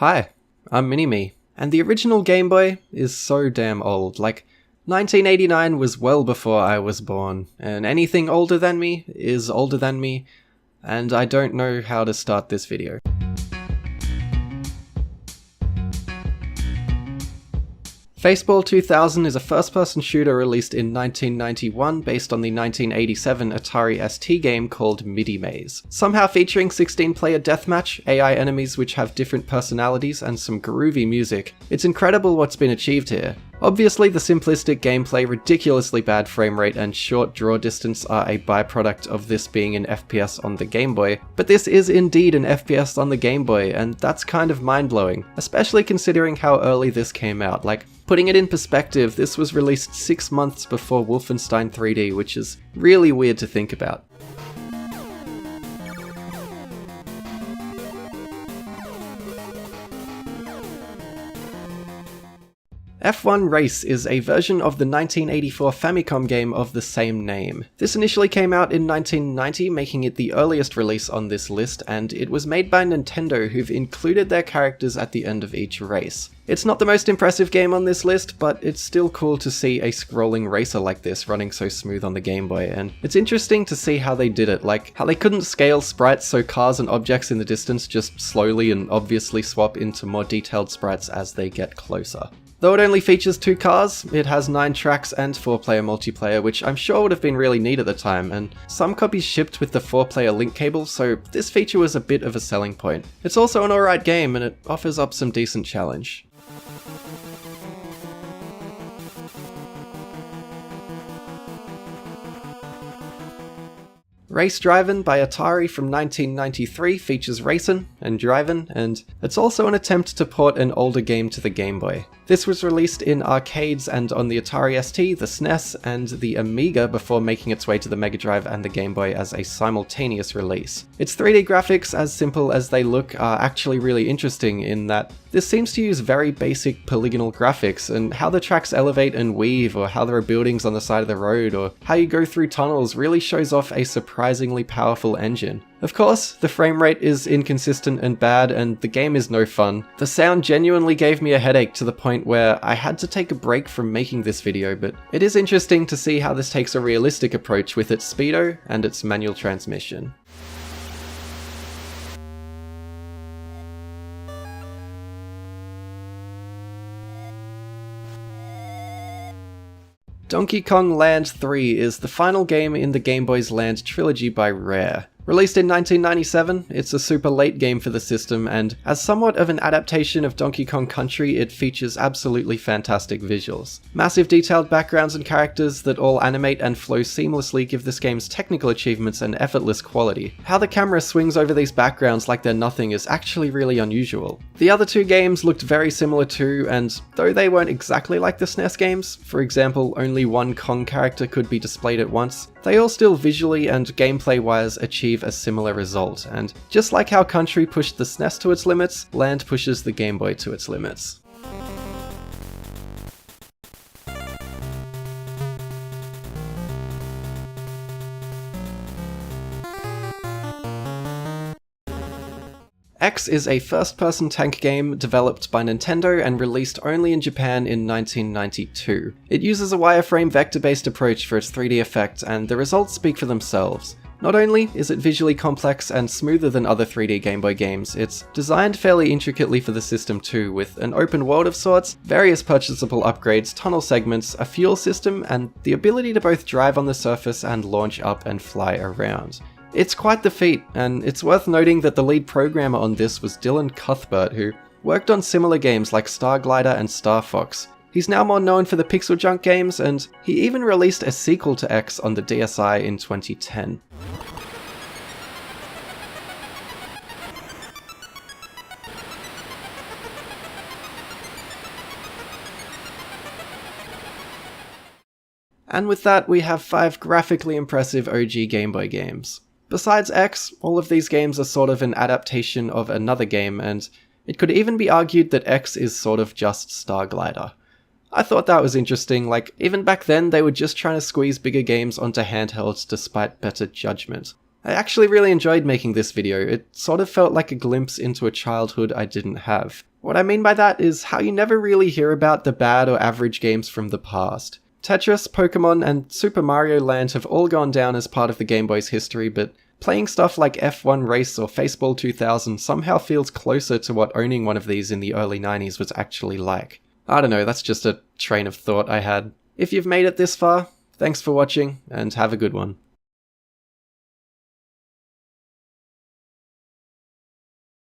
Hi, I'm Minimme, and the original Game Boy is so damn old. Like, 1989 was well before I was born, and anything older than me is older than me, and I don't know how to start this video. Faceball 2000 is a first-person shooter released in 1991 based on the 1987 Atari ST game called minimme, somehow featuring 16-player deathmatch, AI enemies which have different personalities, and some groovy music. It's incredible what's been achieved here. Obviously, the simplistic gameplay, ridiculously bad frame rate, and short draw distance are a byproduct of this being an FPS on the Game Boy, but this is indeed an FPS on the Game Boy, and that's kind of mind-blowing, especially considering how early this came out. Like, putting it in perspective, this was released 6 months before Wolfenstein 3D, which is really weird to think about. F1 Reis is a version of the 1984 Famicom game of the same name. This initially came out in 1990, making it the earliest release on this list, and it was made by Nintendo, who've included their characters at the end of each race. It's not the most impressive game on this list, but it's still cool to see a scrolling racer like this running so smooth on the Game Boy, and it's interesting to see how they did it, like how they couldn't scale sprites so cars and objects in the distance just slowly and obviously swap into more detailed sprites as they get closer. Though it only features 2 cars, it has 9 tracks and 4-player multiplayer, which I'm sure would have been really neat at the time, and some copies shipped with the 4-player link cable, so this feature was a bit of a selling point. It's also an alright game, and it offers up some decent challenge. Reis Drivin by Atari from 1993 features racing and driving, and it's also an attempt to port an older game to the Game Boy. This was released in arcades and on the Atari ST, the SNES, and the Amiga before making its way to the Mega Drive and the Game Boy as a simultaneous release. Its 3D graphics, as simple as they look, are actually really interesting in that this seems to use very basic polygonal graphics, and how the tracks elevate and weave, or how there are buildings on the side of the road, or how you go through tunnels really shows off a surprisingly powerful engine. Of course, the frame rate is inconsistent and bad, and the game is no fun. The sound genuinely gave me a headache to the point where I had to take a break from making this video, but it is interesting to see how this takes a realistic approach with its speedo and its manual transmission. Donkey Kong Land 3 is the final game in the Game Boy's Land trilogy by Rare. Released in 1997, it's a super late game for the system, and as somewhat of an adaptation of Donkey Kong Country, it features absolutely fantastic visuals. Massive detailed backgrounds and characters that all animate and flow seamlessly give this game's technical achievements an effortless quality. How the camera swings over these backgrounds like they're nothing is actually really unusual. The other 2 games looked very similar too, and though they weren't exactly like the SNES games, for example, only one Kong character could be displayed at once, they all still visually and gameplay-wise achieve a similar result, and just like how Country pushed the SNES to its limits, Land pushes the Game Boy to its limits. X is a first-person tank game developed by Nintendo and released only in Japan in 1992. It uses a wireframe vector-based approach for its 3D effect, and the results speak for themselves. Not only is it visually complex and smoother than other 3D Game Boy games, it's designed fairly intricately for the system too, with an open world of sorts, various purchasable upgrades, tunnel segments, a fuel system, and the ability to both drive on the surface and launch up and fly around. It's quite the feat, and it's worth noting that the lead programmer on this was Dylan Cuthbert, who worked on similar games like Star Glider and Star Fox. He's now more known for the Pixel Junk games, and he even released a sequel to X on the DSi in 2010. And with that, we have 5 graphically impressive OG Game Boy games. Besides X, all of these games are sort of an adaptation of another game, and it could even be argued that X is sort of just Star Glider. I thought that was interesting, like, even back then they were just trying to squeeze bigger games onto handhelds despite better judgment. I actually really enjoyed making this video. It sort of felt like a glimpse into a childhood I didn't have. What I mean by that is how you never really hear about the bad or average games from the past. Tetris, Pokemon, and Super Mario Land have all gone down as part of the Game Boy's history, but playing stuff like F1 Race or Faceball 2000 somehow feels closer to what owning one of these in the early 90s was actually like. I don't know, that's just a train of thought I had. If you've made it this far, thanks for watching, and have a good one.